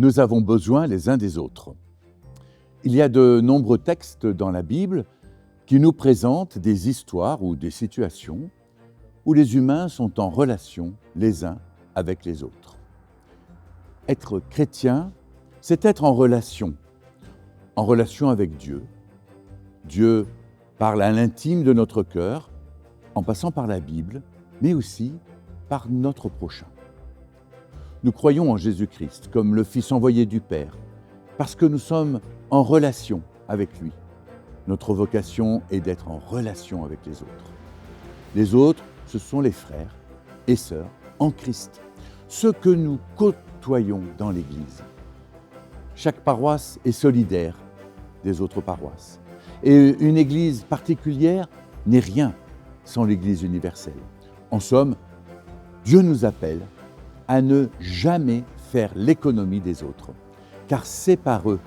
Nous avons besoin les uns des autres. Il y a de nombreux textes dans la Bible qui nous présentent des histoires ou des situations où les humains sont en relation les uns avec les autres. Être chrétien, c'est être en relation avec Dieu. Dieu parle à l'intime de notre cœur, en passant par la Bible, mais aussi par notre prochain. Nous croyons en Jésus-Christ comme le Fils envoyé du Père, parce que nous sommes en relation avec lui. Notre vocation est d'être en relation avec les autres. Les autres, ce sont les frères et sœurs en Christ, ceux que nous côtoyons dans l'Église. Chaque paroisse est solidaire des autres paroisses. Et une Église particulière n'est rien sans l'Église universelle. En somme, Dieu nous appelle à ne jamais faire l'économie des autres, car c'est par eux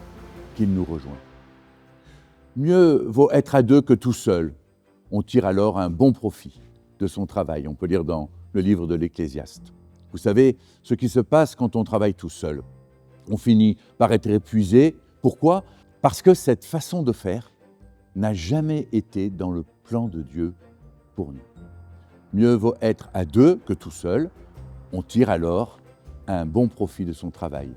qu'il nous rejoint. Mieux vaut être à deux que tout seul. On tire alors un bon profit de son travail. On peut lire dans le livre de l'Ecclésiaste. Vous savez ce qui se passe quand on travaille tout seul. On finit par être épuisé. Pourquoi ? Parce que cette façon de faire n'a jamais été dans le plan de Dieu pour nous. Mieux vaut être à deux que tout seul. On tire alors un bon profit de son travail.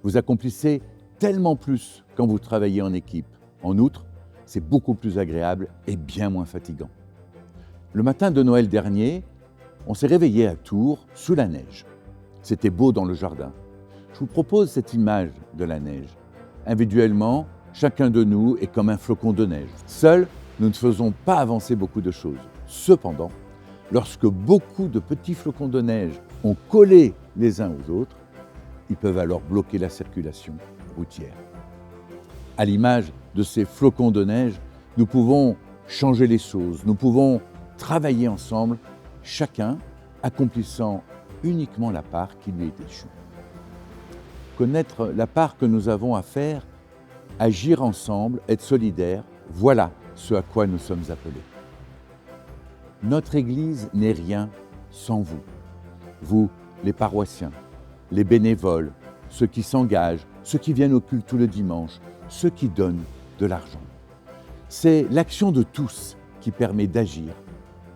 Vous accomplissez tellement plus quand vous travaillez en équipe. En outre, c'est beaucoup plus agréable et bien moins fatigant. Le matin de Noël dernier, on s'est réveillé à Tours sous la neige. C'était beau dans le jardin. Je vous propose cette image de la neige. Individuellement, chacun de nous est comme un flocon de neige. Seuls, nous ne faisons pas avancer beaucoup de choses. Cependant, lorsque beaucoup de petits flocons de neige ont collé les uns aux autres, ils peuvent alors bloquer la circulation routière. À l'image de ces flocons de neige, nous pouvons changer les choses, nous pouvons travailler ensemble, chacun accomplissant uniquement la part qui lui est échue. Connaître la part que nous avons à faire, agir ensemble, être solidaires, voilà ce à quoi nous sommes appelés. Notre Église n'est rien sans vous. Vous, les paroissiens, les bénévoles, ceux qui s'engagent, ceux qui viennent au culte tout le dimanche, ceux qui donnent de l'argent. C'est l'action de tous qui permet d'agir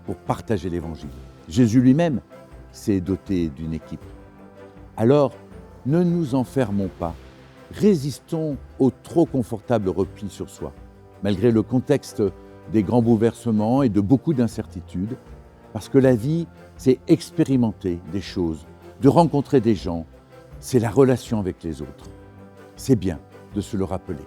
pour partager l'Évangile. Jésus lui-même s'est doté d'une équipe. Alors, ne nous enfermons pas, résistons au trop confortable repli sur soi. Malgré le contexte des grands bouleversements et de beaucoup d'incertitudes, parce que la vie, c'est expérimenter des choses, de rencontrer des gens, c'est la relation avec les autres. C'est bien de se le rappeler.